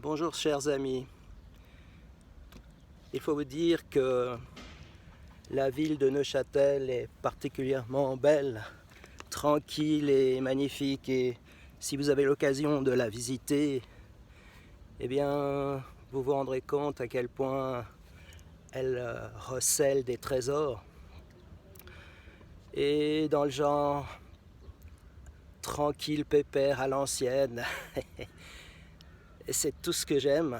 Bonjour chers amis, il faut vous dire que la ville de Neuchâtel est particulièrement belle, tranquille et magnifique, et si vous avez l'occasion de la visiter, eh bien vous vous rendrez compte à quel point elle recèle des trésors, et dans le genre tranquille pépère à l'ancienne. Et c'est tout ce que j'aime.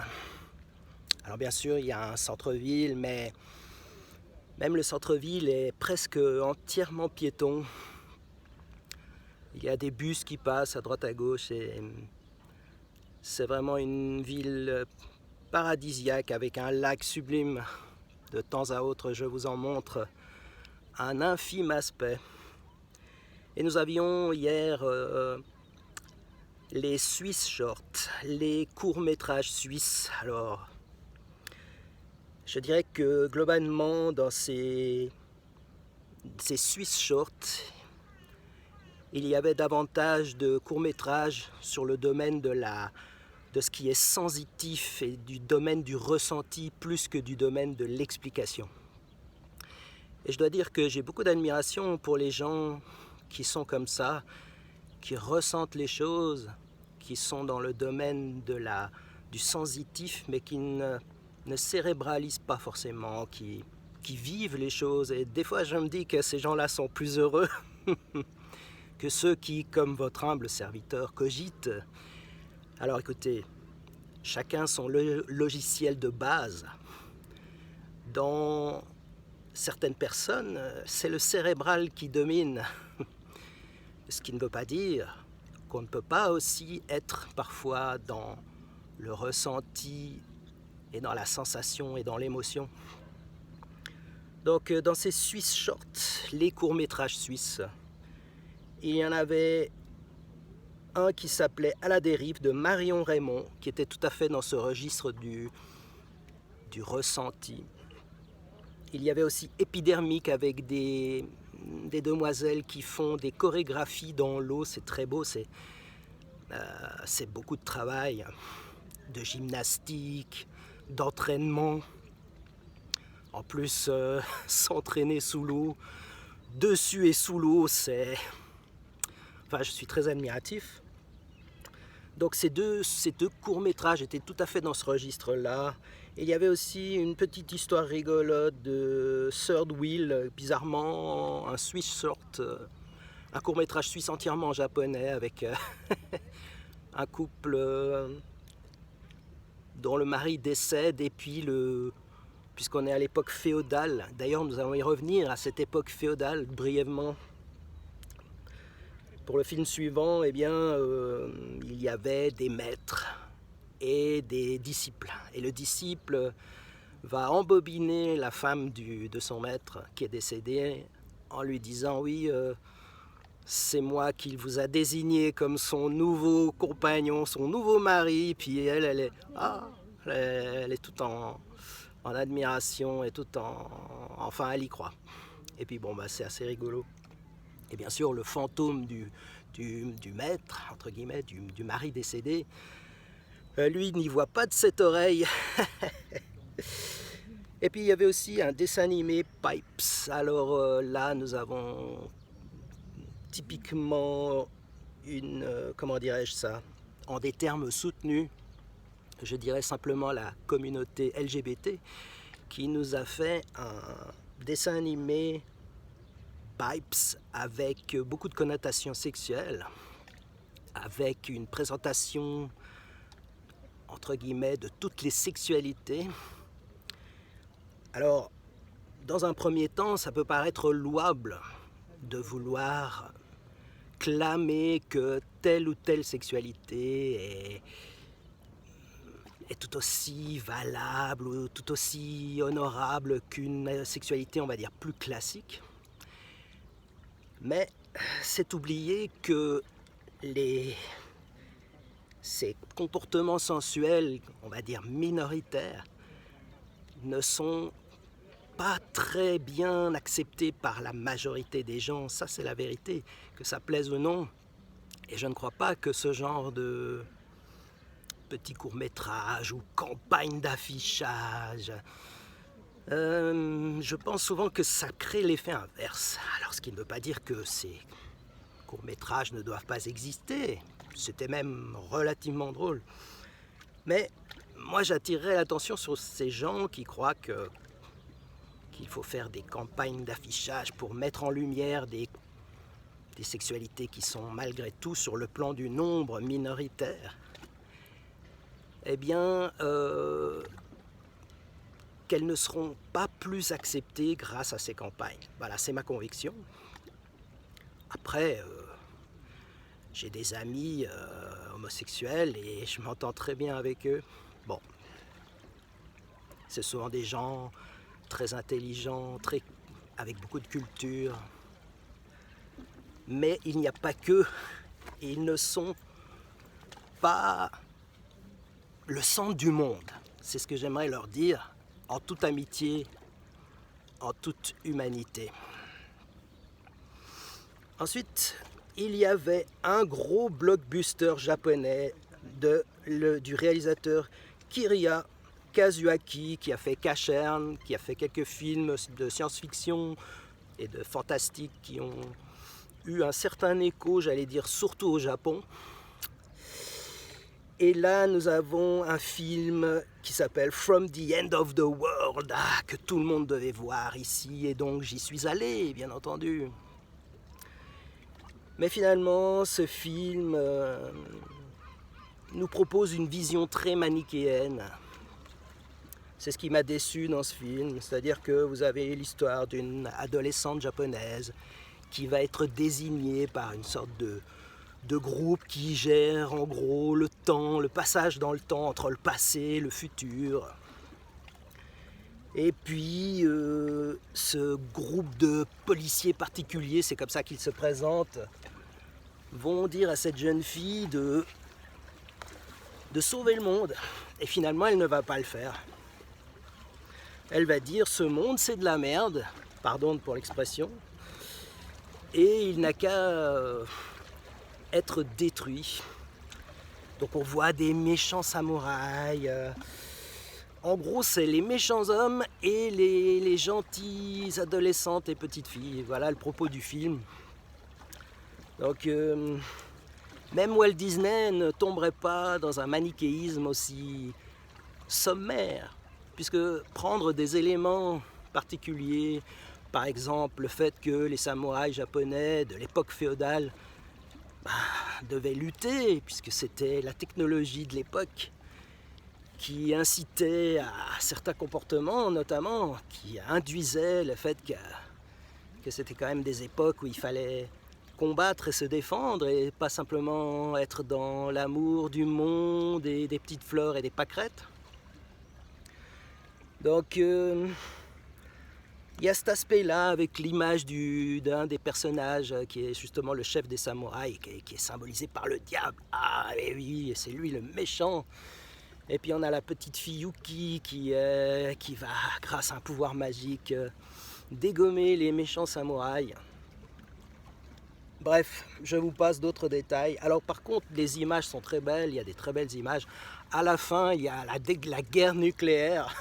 Alors bien sûr, il y a un centre-ville, mais même le centre-ville est presque entièrement piéton. Il y a des bus qui passent à droite à gauche et c'est vraiment une ville paradisiaque avec un lac sublime. De temps à autre, je vous en montre un infime aspect. Et nous avions hier les Swiss Shorts, les courts-métrages suisses. Alors, je dirais que globalement, dans ces Swiss Shorts, il y avait davantage de courts-métrages sur le domaine de ce qui est sensitif et du domaine du ressenti plus que du domaine de l'explication. Et je dois dire que j'ai beaucoup d'admiration pour les gens qui sont comme ça, qui ressentent les choses, qui sont dans le domaine du sensitif, mais qui ne cérébralisent pas forcément, qui vivent les choses. Et des fois, je me dis que ces gens-là sont plus heureux que ceux qui, comme votre humble serviteur, cogitent. Alors écoutez, chacun son logiciel de base. Dans certaines personnes, c'est le cérébral qui domine. Ce qui ne veut pas dire qu'on ne peut pas aussi être parfois dans le ressenti et dans la sensation et dans l'émotion. Donc dans ces Swiss Shorts, les courts-métrages suisses, il y en avait un qui s'appelait À la dérive de Marion Raymond, qui était tout à fait dans ce registre du ressenti. Il y avait aussi Épidermique avec des demoiselles qui font des chorégraphies dans l'eau, c'est très beau, c'est beaucoup de travail, de gymnastique, d'entraînement. En plus, s'entraîner sous l'eau, dessus et sous l'eau, c'est... Enfin, je suis très admiratif. Donc ces deux courts-métrages étaient tout à fait dans ce registre-là. Il y avait aussi une petite histoire rigolote de Third Wheel, bizarrement un Swiss Short, un court-métrage suisse entièrement japonais avec un couple dont le mari décède et puis puisqu'on est à l'époque féodale, d'ailleurs nous allons y revenir à cette époque féodale brièvement. Pour le film suivant, eh bien, il y avait des maîtres et des disciples. Et le disciple va embobiner la femme de son maître qui est décédé en lui disant « Oui, c'est moi qui vous a désigné comme son nouveau compagnon, son nouveau mari. » Puis elle est toute en admiration et toute enfin, elle y croit. Et puis bon, c'est assez rigolo. Et bien sûr, le fantôme du maître, entre guillemets, du mari décédé, lui n'y voit pas de cette oreille. Et puis il y avait aussi un dessin animé Pipes. Alors là, nous avons typiquement comment dirais-je ça, en des termes soutenus, je dirais simplement la communauté LGBT, qui nous a fait un dessin animé Pipes avec beaucoup de connotations sexuelles, avec une présentation entre guillemets de toutes les sexualités. Alors, dans un premier temps, ça peut paraître louable de vouloir clamer que telle ou telle sexualité est tout aussi valable ou tout aussi honorable qu'une sexualité, on va dire, plus classique. Mais c'est oublier que ces comportements sensuels, on va dire minoritaires, ne sont pas très bien acceptés par la majorité des gens. Ça, c'est la vérité, que ça plaise ou non. Et je ne crois pas que ce genre petits courts-métrages ou campagnes d'affichage, je pense souvent que ça crée l'effet inverse. Alors, ce qui ne veut pas dire que ces courts-métrages ne doivent pas exister. C'était même relativement drôle. Mais moi, j'attirerais l'attention sur ces gens qui croient qu'il faut faire des campagnes d'affichage pour mettre en lumière des sexualités qui sont malgré tout sur le plan du nombre minoritaire. Eh bien, qu'elles ne seront pas plus acceptées grâce à ces campagnes. Voilà, c'est ma conviction. Après, j'ai des amis homosexuels et je m'entends très bien avec eux. Bon, c'est souvent des gens très intelligents, avec beaucoup de culture. Mais il n'y a pas qu'eux. Ils ne sont pas le centre du monde. C'est ce que j'aimerais leur dire, en toute amitié, en toute humanité. Ensuite, il y avait un gros blockbuster japonais du réalisateur Kiria Kazuaki, qui a fait Cacherne, qui a fait quelques films de science-fiction et de fantastique qui ont eu un certain écho, j'allais dire surtout au Japon. Et là, nous avons un film qui s'appelle From the End of the World, que tout le monde devait voir ici, et donc j'y suis allé, bien entendu. Mais finalement, ce film nous propose une vision très manichéenne. C'est ce qui m'a déçu dans ce film, c'est-à-dire que vous avez l'histoire d'une adolescente japonaise qui va être désignée par une sorte de groupe qui gère en gros le temps, le passage dans le temps entre le passé et le futur. Et puis ce groupe de policiers particuliers, c'est comme ça qu'ils se présentent, vont dire à cette jeune fille de sauver le monde. Et finalement, elle ne va pas le faire. Elle va dire, ce monde c'est de la merde, pardon pour l'expression, et il n'a qu'à être détruit. Donc on voit des méchants samouraïs. En gros, c'est les méchants hommes et les gentilles adolescentes et petites filles. Voilà le propos du film. Donc même Walt Disney ne tomberait pas dans un manichéisme aussi sommaire, puisque prendre des éléments particuliers, par exemple le fait que les samouraïs japonais de l'époque féodale devaient lutter, puisque c'était la technologie de l'époque qui incitait à certains comportements, notamment qui induisait le fait que c'était quand même des époques où il fallait combattre et se défendre et pas simplement être dans l'amour du monde et des petites fleurs et des pâquerettes. Donc il y a cet aspect-là avec l'image d'un des personnages qui est justement le chef des samouraïs, qui est symbolisé par le diable. Ah et oui, c'est lui le méchant. Et puis on a la petite fille Yuki qui va, grâce à un pouvoir magique, dégommer les méchants samouraïs. Bref, je vous passe d'autres détails. Alors par contre, les images sont très belles, il y a des très belles images. À la fin, il y a la guerre nucléaire.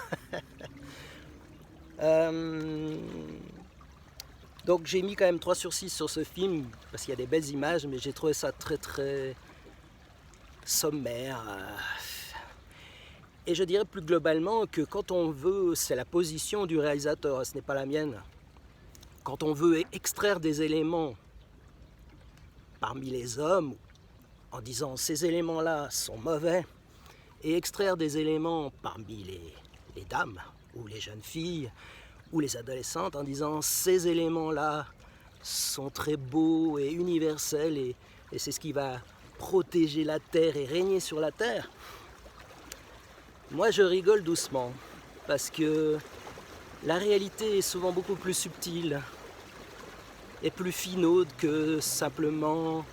Donc j'ai mis quand même 3 sur 6 sur ce film, parce qu'il y a des belles images, mais j'ai trouvé ça très très sommaire. Et je dirais plus globalement que quand on veut, c'est la position du réalisateur, ce n'est pas la mienne. Quand on veut extraire des éléments parmi les hommes, en disant ces éléments-là sont mauvais, et extraire des éléments parmi les dames, ou les jeunes filles, ou les adolescentes, en disant ces éléments-là sont très beaux et universels, et c'est ce qui va protéger la Terre et régner sur la Terre. Moi, je rigole doucement, parce que la réalité est souvent beaucoup plus subtile et plus finaude que simplement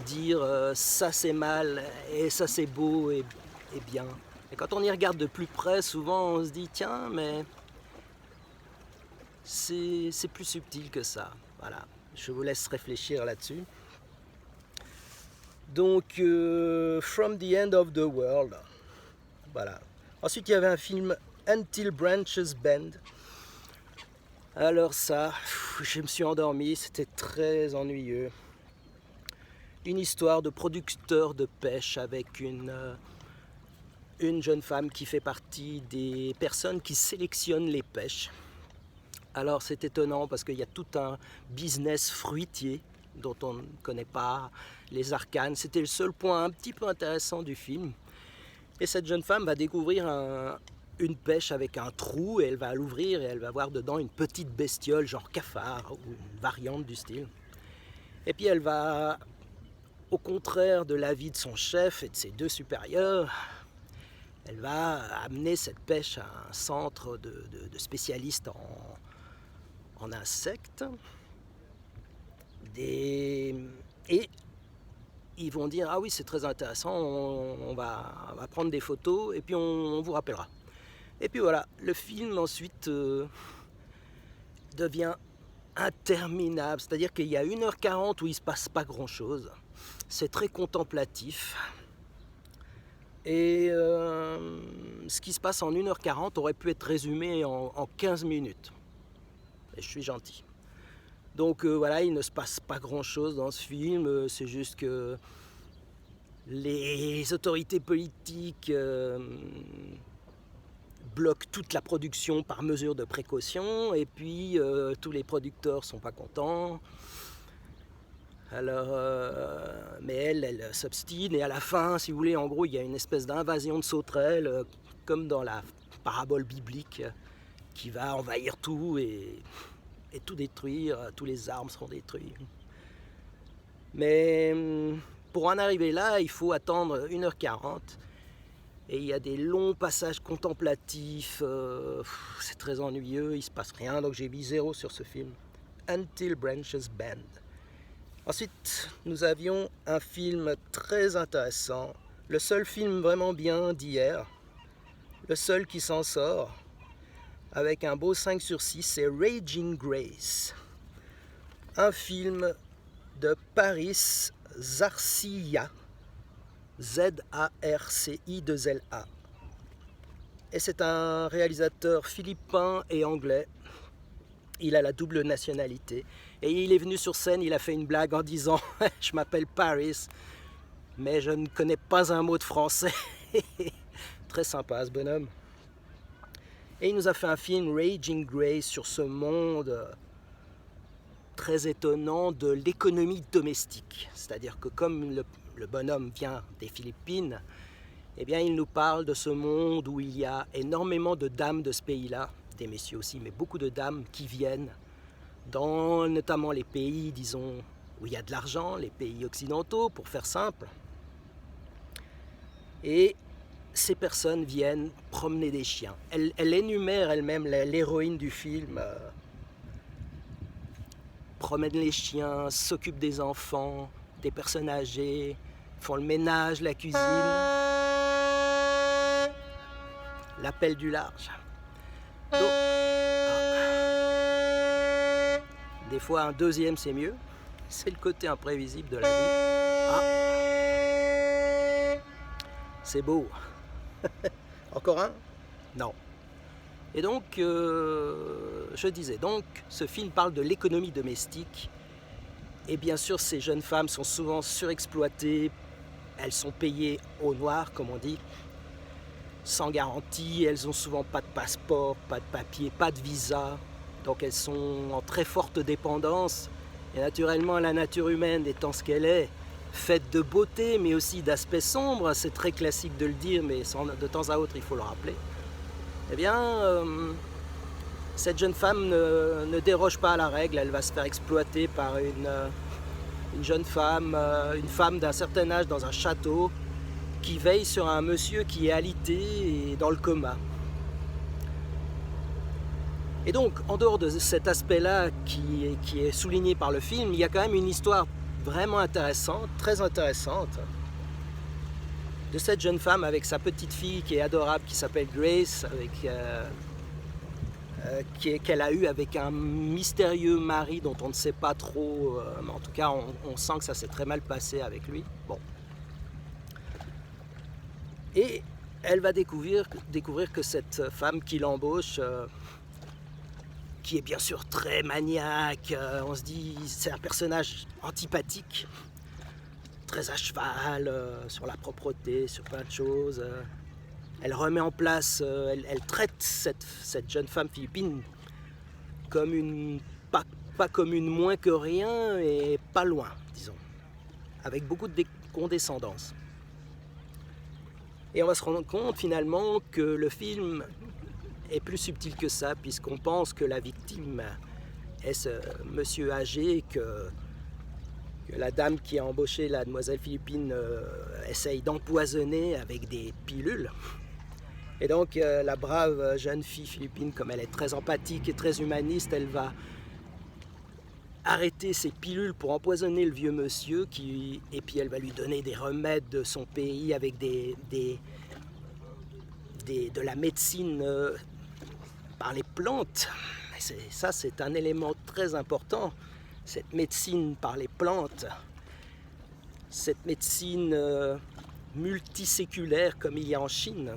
dire ça c'est mal et ça c'est beau et bien. Et quand on y regarde de plus près, souvent on se dit tiens, mais c'est plus subtil que ça. Voilà, je vous laisse réfléchir là-dessus. Donc, From the End of the World. Voilà. Ensuite, il y avait un film Until Branches Bend. Alors ça, je me suis endormi, c'était très ennuyeux. Une histoire de producteur de pêche avec une jeune femme qui fait partie des personnes qui sélectionnent les pêches. Alors c'est étonnant parce qu'il y a tout un business fruitier dont on ne connaît pas les arcanes. C'était le seul point un petit peu intéressant du film. Et cette jeune femme va découvrir une pêche avec un trou et elle va l'ouvrir et elle va voir dedans une petite bestiole genre cafard ou une variante du style. Et puis elle va, au contraire de l'avis de son chef et de ses deux supérieurs, elle va amener cette pêche à un centre de spécialistes en insectes. Et ils vont dire, ah oui, c'est très intéressant, on va prendre des photos et puis on vous rappellera. Et puis voilà, le film ensuite devient interminable, c'est-à-dire qu'il y a 1h40 où il ne se passe pas grand-chose. C'est très contemplatif. Et ce qui se passe en 1h40 aurait pu être résumé en 15 minutes. Et je suis gentil. Donc voilà, il ne se passe pas grand-chose dans ce film, c'est juste que les autorités politiques bloquent toute la production par mesure de précaution, et puis tous les producteurs sont pas contents. Alors, mais elle s'obstine, et à la fin, si vous voulez, en gros, il y a une espèce d'invasion de sauterelles, comme dans la parabole biblique, qui va envahir tout et tout détruire, tous les arbres seront détruits. Mais pour en arriver là, il faut attendre 1h40, et il y a des longs passages contemplatifs, c'est très ennuyeux, il ne se passe rien, donc j'ai mis 0 sur ce film. Until Branches Bend. Ensuite, nous avions un film très intéressant, le seul film vraiment bien d'hier, le seul qui s'en sort, avec un beau 5 sur 6, c'est Raging Grace, un film de Paris Zarcilla, Z-A-R-C-I-2-L-A. Et c'est un réalisateur philippin et anglais. Il a la double nationalité. Et il est venu sur scène, il a fait une blague en disant « Je m'appelle Paris, mais je ne connais pas un mot de français. » Très sympa ce bonhomme. Et il nous a fait un film Raging Grace sur ce monde très étonnant de l'économie domestique. C'est-à-dire que comme le bonhomme vient des Philippines, eh bien il nous parle de ce monde où il y a énormément de dames de ce pays-là, des messieurs aussi, mais beaucoup de dames qui viennent dans notamment les pays, disons, où il y a de l'argent, les pays occidentaux, pour faire simple. Et ces personnes viennent promener des chiens. Elle énumère elle-même, l'héroïne du film, promène les chiens, s'occupe des enfants, des personnes âgées, font le ménage, la cuisine. L'appel du large. Donc, des fois un deuxième c'est mieux, c'est le côté imprévisible de la vie. C'est beau. Encore un? Non. Et donc, je disais, donc, ce film parle de l'économie domestique. Et bien sûr, ces jeunes femmes sont souvent surexploitées. Elles sont payées au noir, comme on dit, sans garantie. Elles ont souvent pas de passeport, pas de papier, pas de visa. Donc elles sont en très forte dépendance. Et naturellement, la nature humaine étant ce qu'elle est, faite de beauté, mais aussi d'aspect sombre, c'est très classique de le dire, mais de temps à autre, il faut le rappeler. Eh bien, cette jeune femme ne déroge pas à la règle, elle va se faire exploiter par une jeune femme, une femme d'un certain âge dans un château, qui veille sur un monsieur qui est alité et dans le coma. Et donc, en dehors de cet aspect-là qui est souligné par le film, il y a quand même une histoire vraiment intéressante, très intéressante, de cette jeune femme avec sa petite fille qui est adorable, qui s'appelle Grace, qu'elle a eu avec un mystérieux mari dont on ne sait pas trop, mais en tout cas on sent que ça s'est très mal passé avec lui. Bon. Et elle va découvrir que cette femme qui l'embauche, qui est bien sûr très maniaque, on se dit c'est un personnage antipathique, très à cheval sur la propreté, sur plein de choses. Elle remet en place, elle traite cette jeune femme philippine comme pas comme une moins que rien, et pas loin, disons, avec beaucoup de condescendance. Et on va se rendre compte finalement que le film est plus subtil que ça, puisqu'on pense que la victime est ce monsieur âgé que la dame qui a embauché la demoiselle philippine essaye d'empoisonner avec des pilules. Et donc la brave jeune fille philippine, comme elle est très empathique et très humaniste, elle va arrêter ces pilules pour empoisonner le vieux monsieur, et puis elle va lui donner des remèdes de son pays avec de la médecine par les plantes. Ça, c'est un élément très important, cette médecine par les plantes, cette médecine multiséculaire comme il y a en Chine,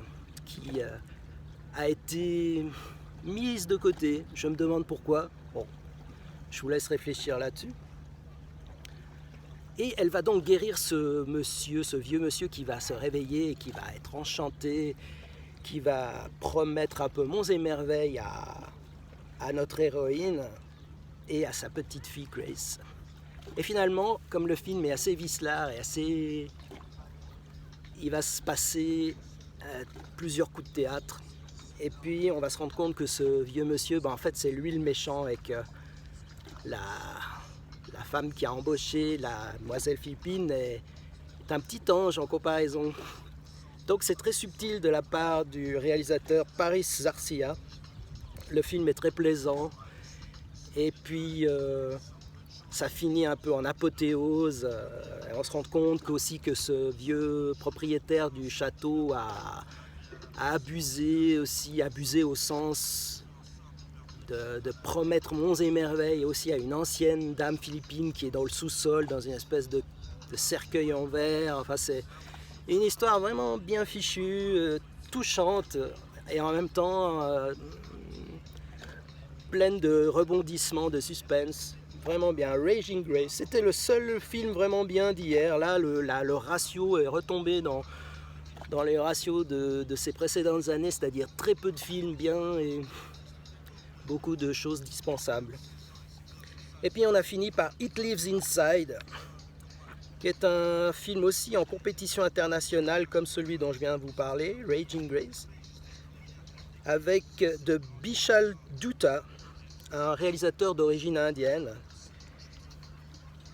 qui a été mise de côté. Je me demande pourquoi. Bon, je vous laisse réfléchir là-dessus. Et elle va donc guérir ce vieux monsieur qui va se réveiller et qui va être enchanté, qui va promettre un peu monts et merveilles à notre héroïne et à sa petite fille Grace. Et finalement, comme le film est assez vicelard et il va se passer plusieurs coups de théâtre. Et puis on va se rendre compte que ce vieux monsieur, en fait c'est lui le méchant, avec la femme qui a embauché la demoiselle philippine est un petit ange en comparaison. Donc c'est très subtil de la part du réalisateur Paris Garcia. Le film est très plaisant. Et puis ça finit un peu en apothéose. On se rend compte qu'aussi que ce vieux propriétaire du château a abusé au sens de promettre monts et merveilles aussi à une ancienne dame philippine qui est dans le sous-sol, dans une espèce de cercueil en verre. Enfin, c'est une histoire vraiment bien fichue, touchante, et en même temps pleine de rebondissements, de suspense. Vraiment bien. Raging Grace, c'était le seul film vraiment bien d'hier. Là, le ratio est retombé dans les ratios de ces précédentes années, c'est-à-dire très peu de films bien et beaucoup de choses dispensables. Et puis on a fini par It Lives Inside, qui est un film aussi en compétition internationale comme celui dont je viens de vous parler, Raging Grace, avec de Bishal Dutta, un réalisateur d'origine indienne.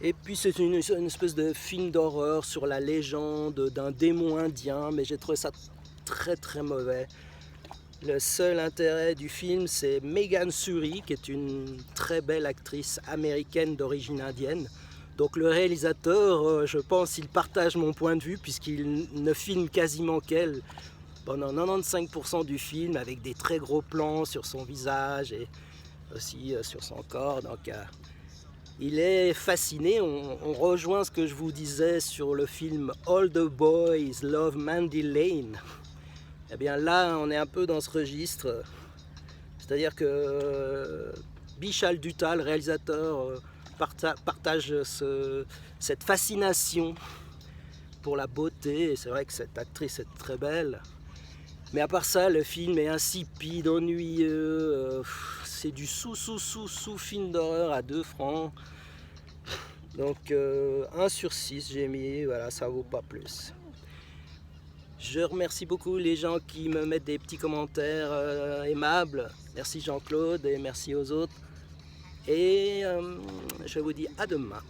Et puis c'est une espèce de film d'horreur sur la légende d'un démon indien, mais j'ai trouvé ça très très mauvais. Le seul intérêt du film, c'est Megan Suri, qui est une très belle actrice américaine d'origine indienne. Donc le réalisateur, je pense, il partage mon point de vue, puisqu'il ne filme quasiment qu'elle pendant 95% du film, avec des très gros plans sur son visage et aussi sur son corps. Donc il est fasciné. On rejoint ce que je vous disais sur le film All the Boys Love Mandy Lane. Eh bien là, on est un peu dans ce registre. C'est-à-dire que Bishal Dutta, le réalisateur, partage cette fascination pour la beauté. Et c'est vrai que cette actrice est très belle. Mais à part ça, le film est insipide, ennuyeux. C'est du sous-film d'horreur à 2 francs. Donc 1 sur 6 j'ai mis, voilà, ça vaut pas plus. Je remercie beaucoup les gens qui me mettent des petits commentaires aimables. Merci Jean-Claude et merci aux autres. Et je vous dis à demain.